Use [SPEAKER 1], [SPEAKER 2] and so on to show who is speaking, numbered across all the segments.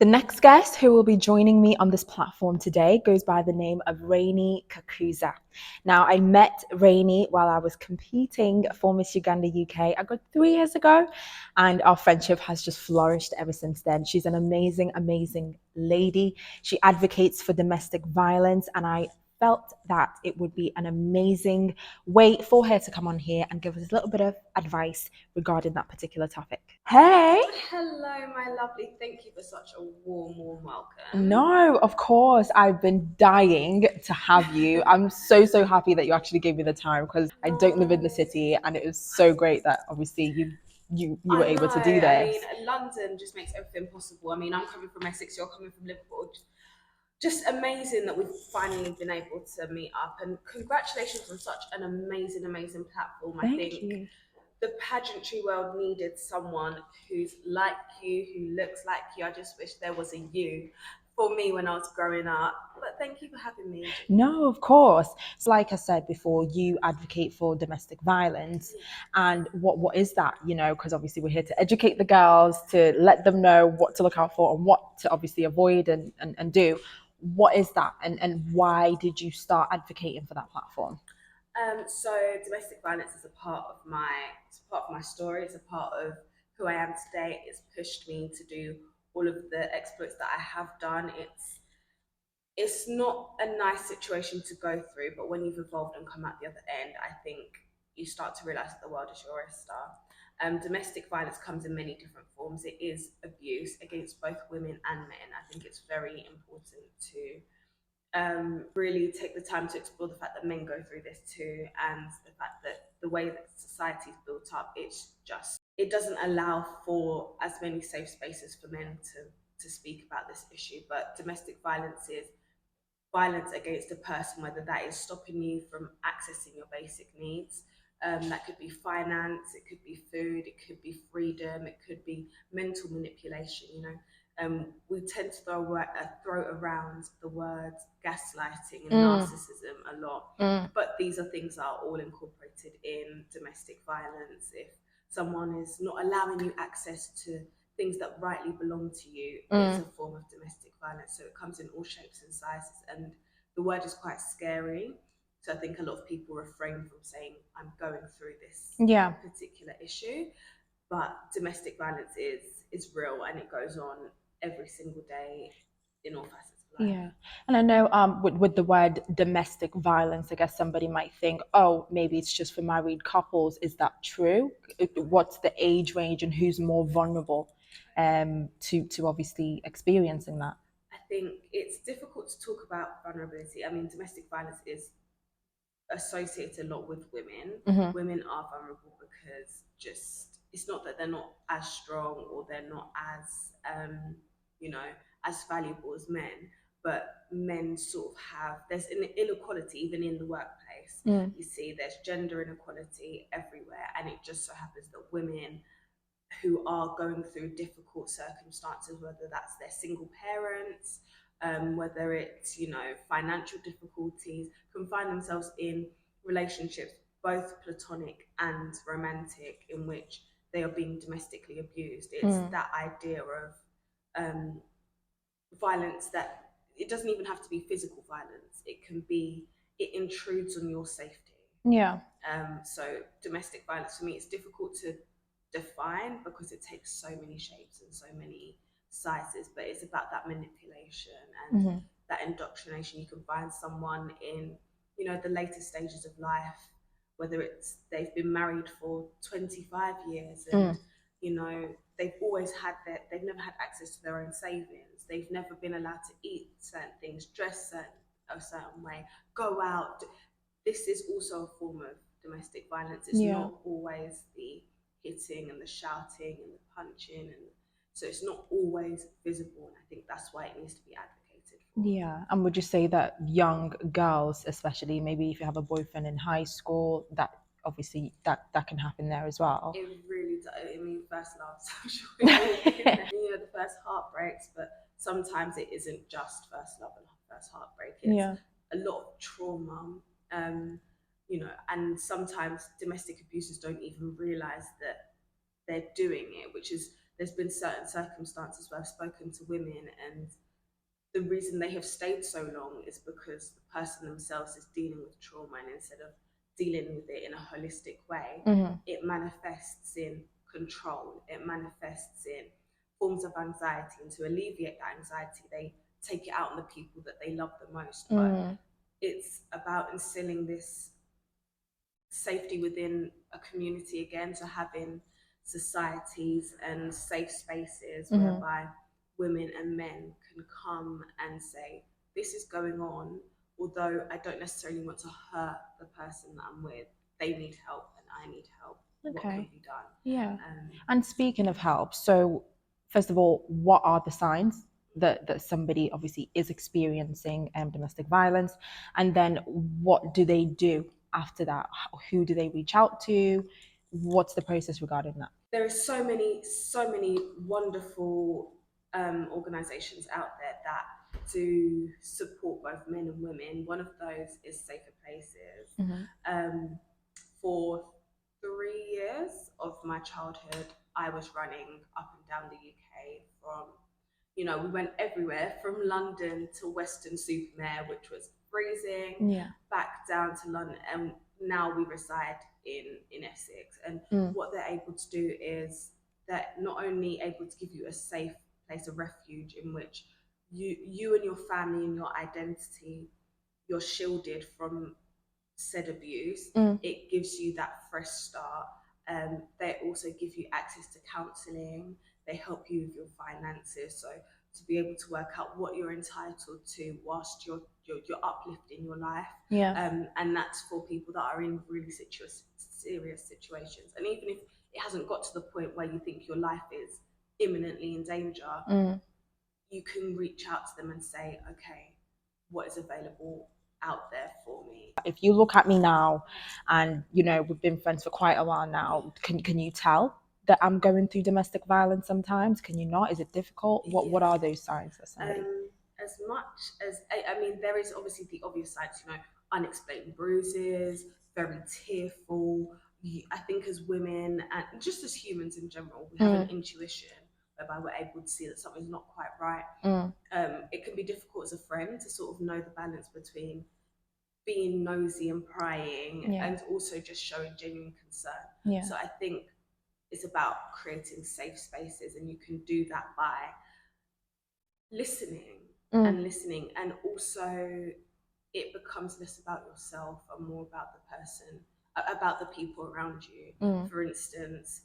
[SPEAKER 1] The next guest who will be joining me on this platform today goes by the name of Reyne. Now, I met Reyne while I was competing for Miss Uganda UK. I got 3 years ago, and our friendship has just flourished ever since then. She's an amazing, amazing lady. She advocates for domestic violence, and I felt that it would be an amazing way for her to come on here and give us a little bit of advice regarding that particular topic. Hey!
[SPEAKER 2] Hello, my lovely. Thank you for such a warm welcome.
[SPEAKER 1] No, of course. I've been dying to have you. I'm so happy that you actually gave me the time because I don't live in the
[SPEAKER 2] No,
[SPEAKER 1] city, and it was so great that obviously you were
[SPEAKER 2] I know.
[SPEAKER 1] able to do
[SPEAKER 2] I
[SPEAKER 1] this.
[SPEAKER 2] mean, London just makes everything possible. I mean, I'm coming from Essex, you're coming from Liverpool. Just amazing that we've finally been able to meet up. And congratulations on such an amazing platform. I
[SPEAKER 1] Thank
[SPEAKER 2] think
[SPEAKER 1] you.
[SPEAKER 2] the pageantry world needed someone who's like you, who looks like you. I just wish there was a you for me when I was growing up. But thank you for having me.
[SPEAKER 1] No, of course. So like I said before, you advocate for domestic violence.
[SPEAKER 2] Yeah.
[SPEAKER 1] And what is that? Because obviously we're here to educate the girls, to let them know what to look out for and what to obviously avoid and do. What is that? And why did you start advocating for that platform?
[SPEAKER 2] So domestic violence is it's a part of my story. It's a part of who I am today. It's pushed me to do all of the exploits that I have done. It's not a nice situation to go through, but when you've evolved and come out the other end, I think you start to realize that the world is your oyster. Domestic violence comes in many different forms. It is abuse against both women and men. I think it's very important to really take the time to explore the fact that men go through this too, and the fact that the way that society is built up, it doesn't allow for as many safe spaces for men to speak about this issue. But domestic violence is violence against a person, whether that is stopping you from accessing your basic needs. That could be finance, it could be food, it could be freedom, it could be mental manipulation. We tend to throw around the words gaslighting and narcissism a lot, but these are things that are all incorporated in domestic violence. If someone is not allowing you access to things that rightly belong to you, it's a form of domestic violence. So it comes in all shapes and sizes, and the word is quite scary. So I think a lot of people refrain from saying, I'm going through this
[SPEAKER 1] Yeah.
[SPEAKER 2] particular issue. But domestic violence is real, and it goes on every single day in all facets of life.
[SPEAKER 1] Yeah. And I know with the word domestic violence, I guess somebody might think, oh, maybe it's just for married couples. Is that true? What's the age range and who's more vulnerable to obviously experiencing that?
[SPEAKER 2] I think it's difficult to talk about vulnerability. I mean, domestic violence is associated a lot with women. Women are vulnerable because just it's not that they're not as strong or they're not as you know as valuable as men, but men sort of have there's an inequality even in the workplace. You see, there's gender inequality everywhere, and it just so happens that women who are going through difficult circumstances, whether that's their single parents, whether it's financial difficulties, can find themselves in relationships, both platonic and romantic, in which they are being domestically abused. It's that idea of violence that it doesn't even have to be physical violence. It intrudes on your safety.
[SPEAKER 1] Yeah.
[SPEAKER 2] So domestic violence for me, it's difficult to define because it takes so many shapes and so many sizes, but it's about that manipulation and that indoctrination. You can find someone in the later stages of life, whether it's they've been married for 25 years and they've always had they've never had access to their own savings, they've never been allowed to eat certain things, dress a certain way, go out. This is also a form of domestic violence. It's
[SPEAKER 1] Yeah.
[SPEAKER 2] not always the hitting and the shouting and the punching, and so it's not always visible. And I think that's why it needs to be advocated for.
[SPEAKER 1] Yeah. And would you say that young girls, especially maybe if you have a boyfriend in high school, that obviously that can happen there as well?
[SPEAKER 2] It really does. I mean, first love, so I'm sure we've all been there. The first heartbreaks, but sometimes it isn't just first love and first heartbreak. It's
[SPEAKER 1] Yeah.
[SPEAKER 2] a lot of trauma. And sometimes domestic abusers don't even realize that they're doing it, which is there's been certain circumstances where I've spoken to women, and the reason they have stayed so long is because the person themselves is dealing with trauma, and instead of dealing with it in a holistic way, it manifests in control, it manifests in forms of anxiety, and to alleviate that anxiety they take it out on the people that they love the most. But it's about instilling this safety within a community again, so having societies and safe spaces whereby women and men can come and say, this is going on, although I don't necessarily want to hurt the person that I'm with. They need help and I need help. What can be done?
[SPEAKER 1] Yeah. And speaking of help, so first of all, what are the signs that somebody obviously is experiencing domestic violence? And then what do they do after that? Who do they reach out to? What's the process regarding that?
[SPEAKER 2] There are so many wonderful organisations out there that do support both men and women. One of those is Safer Places. For 3 years of my childhood, I was running up and down the UK from, we went everywhere from London to Weston-super-Mare, which was freezing, back down to London, and now we reside in Essex. And what they're able to do is they're not only able to give you a safe place of refuge in which you and your family and your identity, you're shielded from said abuse. It gives you that fresh start. They also give you access to counselling. They help you with your finances, so to be able to work out what you're entitled to whilst you're uplifting your life. And that's for people that are in really serious situations. And even if it hasn't got to the point where you think your life is imminently in danger, you can reach out to them and say, okay, what is available out there for me?
[SPEAKER 1] If you look at me now, and we've been friends for quite a while now, can you tell that I'm going through domestic violence sometimes? Can you not? Is it difficult? What are those signs for somebody?
[SPEAKER 2] As much as I mean, there is obviously the obvious signs, unexplained bruises, very tearful. I think as women and just as humans in general, we have an intuition whereby we're able to see that something's not quite right. It can be difficult as a friend to sort of know the balance between being nosy and prying and also just showing genuine concern. So I think it's about creating safe spaces, and you can do that by listening and listening, and also it becomes less about yourself and more about the person, about the people around you. For instance,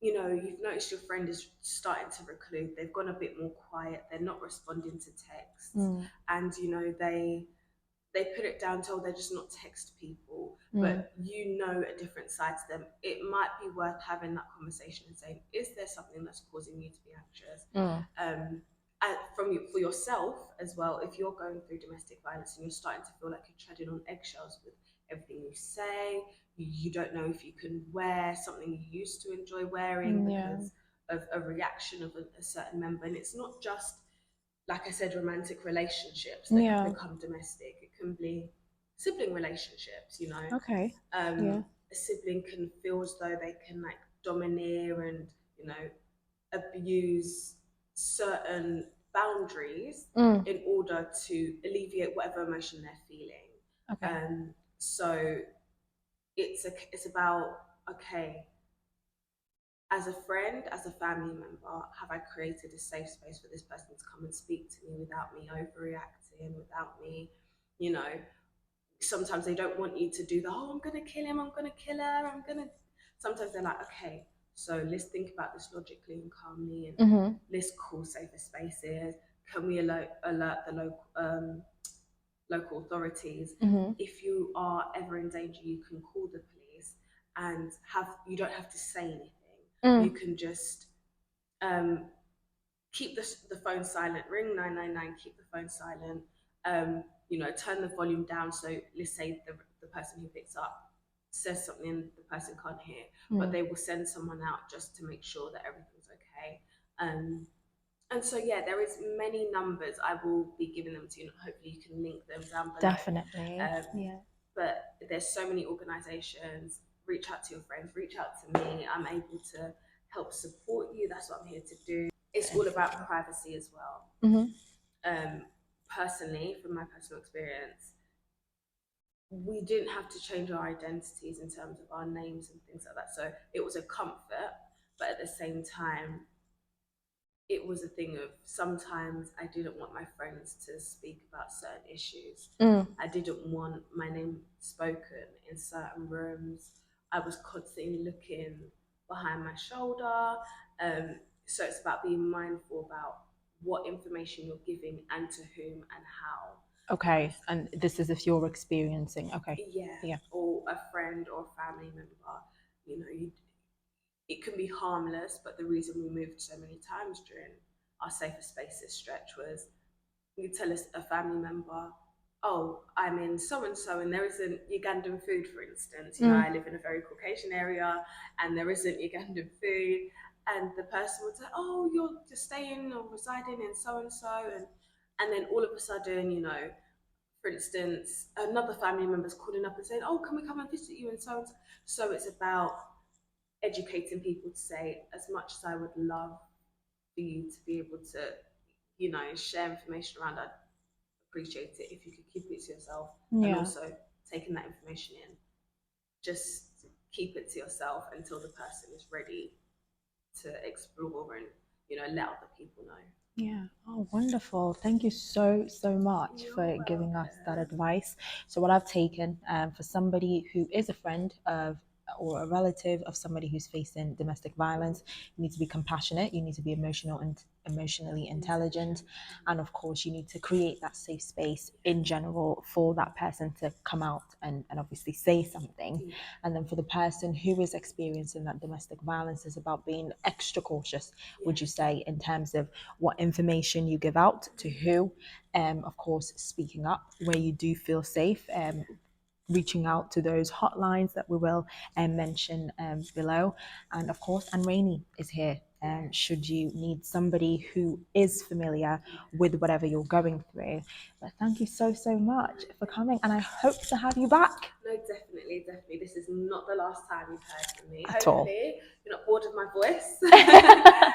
[SPEAKER 2] you've noticed your friend is starting to reclude. They've gone a bit more quiet. They're not responding to texts, and they put it down till they're just not text people, but a different side to them. It might be worth having that conversation and saying, is there something that's causing you to be anxious? And for yourself as well, if you're going through domestic violence and you're starting to feel like you're treading on eggshells with everything you say, you don't know if you can wear something you used to enjoy wearing because of a reaction of a certain member. And it's not just, like I said, romantic relationships that can become domestic. It can be sibling relationships,
[SPEAKER 1] Okay.
[SPEAKER 2] A sibling can feel as though they can like domineer and, abuse certain boundaries in order to alleviate whatever emotion they're feeling. So it's about, okay, as a friend, as a family member, have I created a safe space for this person to come and speak to me without me overreacting, without me, sometimes they don't want you to do the, oh, I'm going to kill him, I'm going to kill her, sometimes they're like, okay, so let's think about this logically and calmly, and let's call safer spaces. Can we alert the local authorities? If you are ever in danger, you can call the police, and you don't have to say anything. You can just keep the phone silent, ring 999, keep the phone silent, turn the volume down. So let's say the person who picks up says something the person can't hear, but they will send someone out just to make sure that everything's okay. And so, there is many numbers. I will be giving them to you. Hopefully you can link them down below.
[SPEAKER 1] Definitely.
[SPEAKER 2] But there's so many organizations. Reach out to your friends, reach out to me. I'm able to help support you. That's what I'm here to do. It's all about privacy as well.
[SPEAKER 1] Mm-hmm.
[SPEAKER 2] Personally, from my personal experience, we didn't have to change our identities in terms of our names and things like that. So it was a comfort, but at the same time, it was a thing of sometimes I didn't want my friends to speak about certain issues.
[SPEAKER 1] Mm.
[SPEAKER 2] I didn't want my name spoken in certain rooms. I was constantly looking behind my shoulder. So it's about being mindful about what information you're giving and to whom and how.
[SPEAKER 1] Okay, and this is if you're experiencing. Okay,
[SPEAKER 2] Yeah,
[SPEAKER 1] yeah.
[SPEAKER 2] or a friend or a family member, it can be harmless, but the reason we moved so many times during our safer spaces stretch was you tell us a family member, oh, I'm in so and so, and there isn't Ugandan food, for instance. I live in a very Caucasian area, and there isn't Ugandan food, and the person would say, oh, you're just staying or residing in so and so, and then all of a sudden, for instance, another family member's calling up and saying, oh, can we come and visit you and so and so. So it's about educating people to say, as much as I would love for you to be able to, share information around, I'd appreciate it if you could keep it to yourself. And
[SPEAKER 1] Yeah.
[SPEAKER 2] also taking that information in, just keep it to yourself until the person is ready to explore and, let other people know.
[SPEAKER 1] Yeah. Oh, wonderful. Thank you so, so much
[SPEAKER 2] You're
[SPEAKER 1] for giving us that
[SPEAKER 2] welcome.
[SPEAKER 1] advice. So, what I've taken for somebody who is a friend of or a relative of somebody who's facing domestic violence, you need to be compassionate, you need to be emotional and emotionally intelligent, and of course, you need to create that safe space in general for that person to come out and obviously say something.
[SPEAKER 2] Yeah.
[SPEAKER 1] And then for the person who is experiencing that domestic violence, is about being extra cautious, would you say, in terms of what information you give out to who, of course, speaking up where you do feel safe, reaching out to those hotlines that we will mention below. And of course, and Reyne is here. Should you need somebody who is familiar with whatever you're going through. But thank you so, so much for coming. And I hope to have you back.
[SPEAKER 2] No, definitely, definitely. This is not the last time you've heard from me.
[SPEAKER 1] At all.
[SPEAKER 2] Hopefully, you're not bored of my voice.